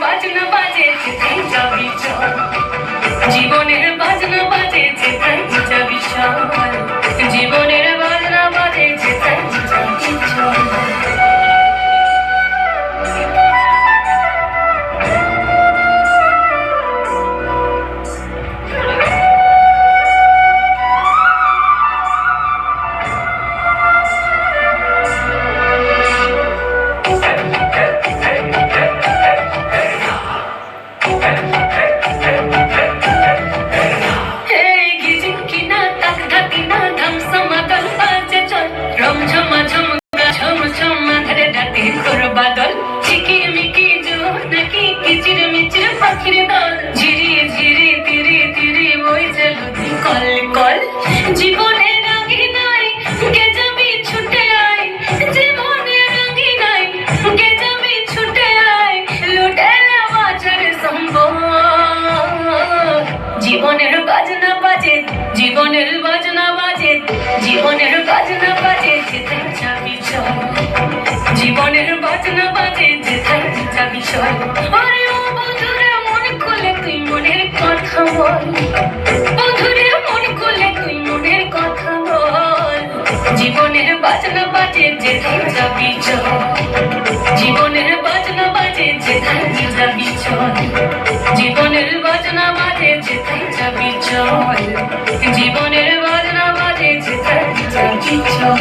বাজনা বাজে যেথায় যাবি চল, জীবনের বাজনা বাজে যেথায় যাবি চল, জীবনের বাজনা বাজে যেথায় যাবি চল। বাদল ঝিকিমিকি জোনাকি কিচির মিচির পাখির দল, ঝিরি ঝিরি তিরি তিরি বইছে নদী কল কল। জীবনের রাঙিনাই কে যাবি ছুটে আয়, জীবনের রাঙিনাই কে যাবি ছুটে আয়, লুটে নে বাজার সম্ভব। জীবনের বাজনা বাজে, জীবনের বাজনা বাজে, জীবনের বাজনা বাজে যেথায় যাবি চল, জীবনের বাজনা বাজে যেথায় যাবি চল। আরে ও বন্ধুরে মন খুলে তুই মনের কথা বল, বন্ধুরে মন খুলে তুই মনের কথা বল। জীবনের বাজনা বাজে যেথায় যাবি চল, জীবনের বাজনা বাজে যেথায় যাবি চল, জীবনের বাজনা বাজে যেথায় যাবি চল, জীবনের বাজনা বাজে যেথায় যাবি চল।